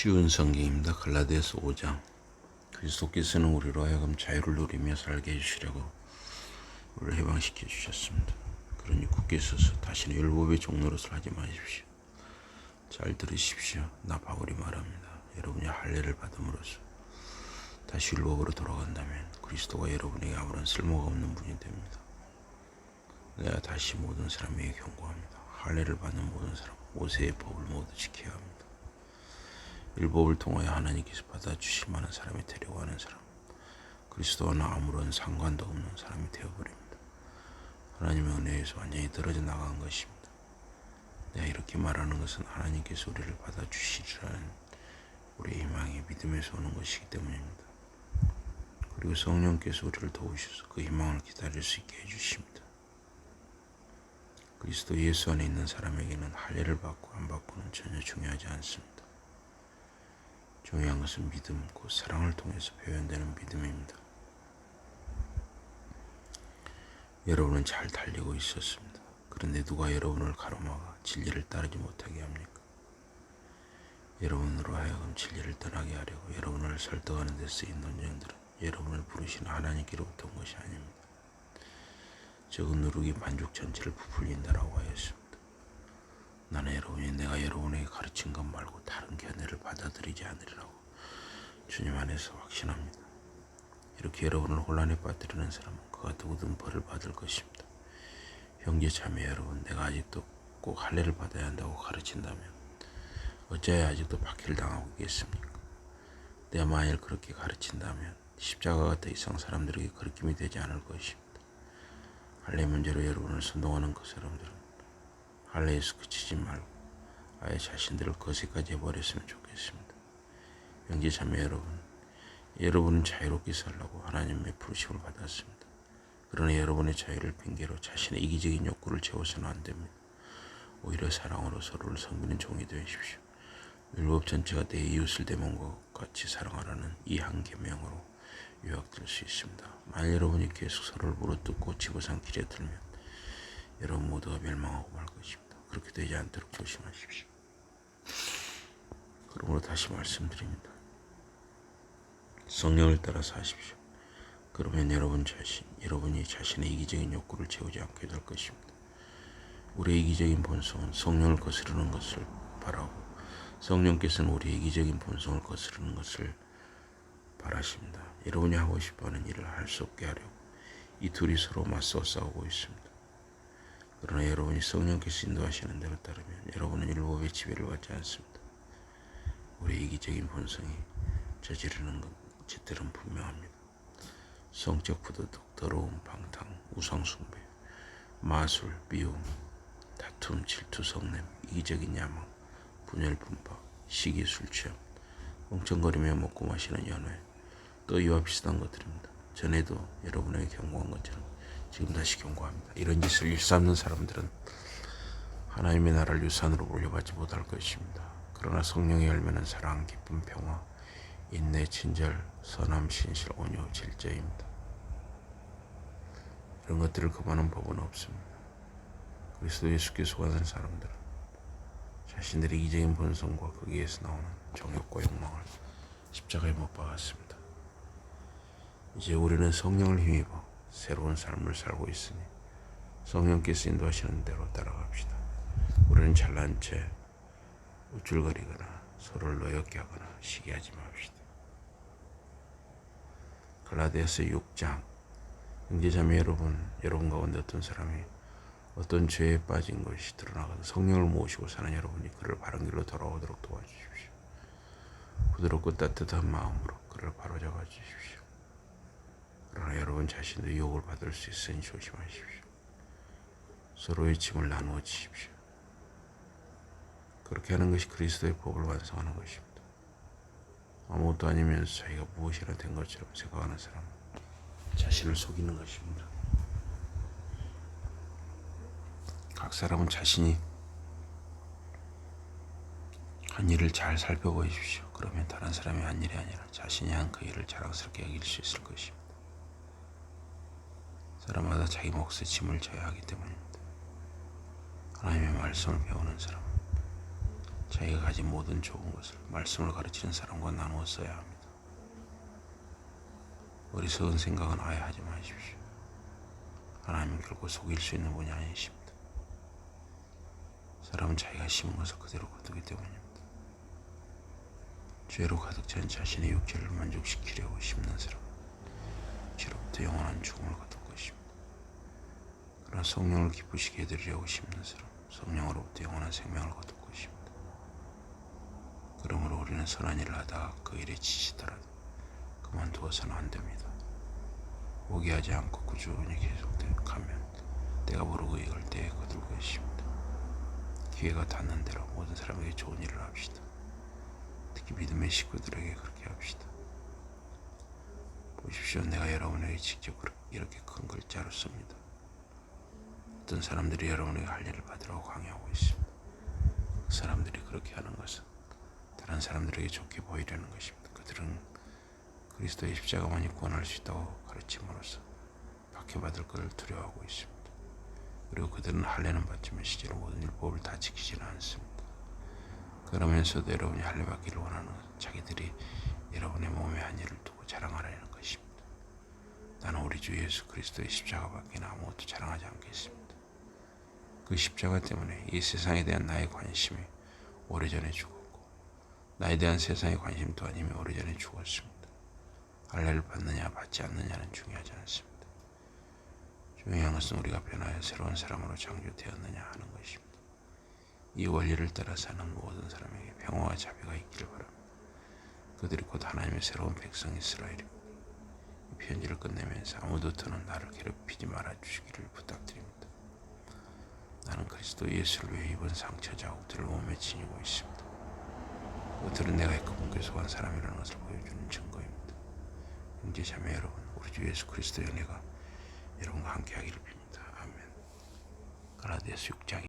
쉬운 성경입니다. 갈라디아서 5장. 그리스도께서는 우리로 하여금 자유를 누리며 살게 해주시려고 우리를 해방시켜 주셨습니다. 그러니 굳게 서서 다시는 율법의 종노릇을 하지 마십시오. 잘 들으십시오. 나 바울이 말합니다. 여러분이 할례를 받음으로써 다시 율법으로 돌아간다면 그리스도가 여러분에게 아무런 쓸모가 없는 분이 됩니다. 내가 다시 모든 사람에게 경고합니다. 할례를 받는 모든 사람, 모세의 법을 모두 지켜야 합니다. 율법을 통하여 하나님께서 받아주실 만한 사람이 되려고 하는 사람, 그리스도와는 아무런 상관도 없는 사람이 되어버립니다. 하나님의 은혜에서 완전히 떨어져 나간 것입니다. 내가 이렇게 말하는 것은 하나님께서 우리를 받아주시리라는 우리의 희망이 믿음에서 오는 것이기 때문입니다. 그리고 성령께서 우리를 도우셔서 그 희망을 기다릴 수 있게 해주십니다. 그리스도 예수 안에 있는 사람에게는 할례를 받고 안 받고는 전혀 중요하지 않습니다. 중요한 것은 믿음, 곧 사랑을 통해서 표현되는 믿음입니다. 여러분은 잘 달리고 있었습니다. 그런데 누가 여러분을 가로막아 진리를 따르지 못하게 합니까? 여러분으로 하여금 진리를 떠나게 하려고 여러분을 설득하는 데 쓰인 논쟁들은 여러분을 부르시는 하나님께로부터 온 것이 아닙니다. 적은 누룩이 반죽 전체를 부풀린다라고 하였습니다. 나는 여러분이 내가 여러분에게 가르친 것 말고 다른 견해를 받아들이지 않으리라고 주님 안에서 확신합니다. 이렇게 여러분을 혼란에 빠뜨리는 사람은 그가 누구든 벌을 받을 것입니다. 형제 자매 여러분, 내가 아직도 꼭 할례를 받아야 한다고 가르친다면 어찌하여 아직도 박해를 당하고 있겠습니까? 내가 만일 그렇게 가르친다면 십자가가 더 이상 사람들에게 거리낌이 되지 않을 것입니다. 할례 문제로 여러분을 선동하는 그 사람들은 할례에서 그치지 말고 아예 자신들을 거세까지 해버렸으면 좋겠습니다. 형제 자매 여러분, 여러분은 자유롭게 살라고 하나님의 부르심을 받았습니다. 그러나 여러분의 자유를 핑계로 자신의 이기적인 욕구를 채워서는 안 됩니다. 오히려 사랑으로 서로를 섬기는 종이 되십시오. 율법 전체가 내 이웃을 내 몸과 같이 사랑하라는 이 한 계명으로 요약될 수 있습니다. 만일 여러분이 계속 서로를 물어뜯고 집어삼키려 들면 여러분 모두가 멸망하고 말 것입니다. 그렇게 되지 않도록 조심하십시오. 그러므로 다시 말씀드립니다. 성령을 따라 사십시오. 그러면 여러분이 자신의 이기적인 욕구를 채우지 않게 될 것입니다. 우리의 이기적인 본성은 성령을 거스르는 것을 바라고 성령께서는 우리의 이기적인 본성을 거스르는 것을 바라십니다. 여러분이 하고 싶어하는 일을 할 수 없게 하려고 이 둘이 서로 맞서 싸우고 있습니다. 그러나 여러분이 성령께서 인도하시는 대로 따르면 여러분은 율법의 지배를 받지 않습니다. 우리의 이기적인 본성이 저지르는 짓들은 분명합니다. 성적 부도덕, 더러움, 방탕, 우상숭배, 마술, 미움, 다툼, 질투, 성냄, 이기적인 야망, 분열, 분파, 시기, 술취함, 멍청거리며 먹고 마시는 연회, 또 이와 비슷한 것들입니다. 전에도 여러분에게 경고한 것처럼 지금 다시 경고합니다. 이런 짓을 일삼는 사람들은 하나님의 나라를 유산으로 물려받지 못할 것입니다. 그러나 성령의 열매는 사랑, 기쁨, 평화, 인내, 친절, 선함, 신실, 온유, 질제입니다. 이런 것들을 금하는 법은 없습니다. 그리스도 예수께 속하는 사람들은 자신들의 이기적인 본성과 거기에서 나오는 정욕과 욕망을 십자가에 못 박았습니다. 이제 우리는 성령을 힘입어 새로운 삶을 살고 있으니 성령께서 인도하시는 대로 따라갑시다. 우리는 잘난 채 우쭐거리거나 서로를 노엽게 하거나 시기하지 맙시다. 갈라디아서 6장. 형제자매 여러분 가운데 어떤 사람이 어떤 죄에 빠진 것이 드러나거든 성령을 모시고 사는 여러분이 그를 바른 길로 돌아오도록 도와주십시오. 부드럽고 따뜻한 마음으로 그를 바로잡아 주십시오. 그러나 여러분 자신도 유혹을 받을 수 있으니 조심하십시오. 서로의 짐을 나누어 주십시오. 그렇게 하는 것이 그리스도의 법을 완성하는 것입니다. 아무것도 아니면서 자기가 무엇이나 된 것처럼 생각하는 사람은 자신을 속이는 것입니다. 각 사람은 자신이 한 일을 잘 살펴보십시오. 그러면 다른 사람이 한 일이 아니라 자신이 한 그 일을 자랑스럽게 여길 수 있을 것입니다. 사람마다 자기 몫의 짐을 져야 하기 때문입니다. 하나님의 말씀을 배우는 사람은 자기가 가진 모든 좋은 것을 말씀을 가르치는 사람과 나누어 써야 합니다. 어리석은 생각은 아예 하지 마십시오. 하나님은 결코 속일 수 있는 분이 아니십니다. 사람은 자기가 심은 것을 그대로 거두기 때문입니다. 죄로 가득 찬 자신의 육체를 만족시키려고 심는 사람은 죄로부터 영원한 죽음을 거둘 것입니다. 그러나 성령을 기쁘시게 해드리려고 심는 사람은 성령으로부터 영원한 생명을 거둘 것입니다. 그러므로 우리는 선한 일을 하다가 그 일에 지치더라도 그만두어서는 안 됩니다. 포기하지 않고 꾸준히 계속하면 때가 모르고 이걸 때에 거둘 것입니다. 기회가 닿는 대로 모든 사람에게 좋은 일을 합시다. 특히 믿음의 식구들에게 그렇게 합시다. 보십시오. 내가 여러분에게 직접 이렇게 큰 글자로 씁니다. 어떤 사람들이 여러분에게 할 일을 받으라고 강요하고 있습니다. 그 사람들이 그렇게 하는 것은 다른 사람들에게 좋게 보이려는 것입니다. 그들은 그리스도의 십자가만 입고 원할 수 있다고 가르침으로써 박해받을 것을 두려워하고 있습니다. 그리고 그들은 할례는 받지만 실제로 모든 율법을 다 지키지는 않습니다. 그러면서도 여러분이 할례 받기를 원하는 것은 자기들이 여러분의 몸에 한 일을 두고 자랑하려는 것입니다. 나는 우리 주 예수 그리스도의 십자가밖에 아무것도 자랑하지 않겠습니다. 그 십자가 때문에 이 세상에 대한 나의 관심이 오래전에 죽었고 나에 대한 세상의 관심 또한 이미 오래전에 죽었습니다. 할례를 받느냐 받지 않느냐는 중요하지 않습니다. 중요한 것은 우리가 변하여 새로운 사람으로 창조되었느냐 하는 것입니다. 이 원리를 따라 사는 모든 사람에게 평화와 자비가 있기를 바랍니다. 그들이 곧 하나님의 새로운 백성 이스라엘입니다. 이 편지를 끝내면서 아무도 더는 나를 괴롭히지 말아주시기를 부탁드립니다. 나는 그리스도 예수를 위해 입은 상처 자국들을 몸에 지니고 있습니다. 그들은 내가 그분께 속한 사람이라는 것을 보여주는 증거입니다. 형제 자매 여러분, 우리 주 예수 그리스도의 은혜가 여러분과 함께 하기를 빕니다. 아멘. 갈라디아서 6장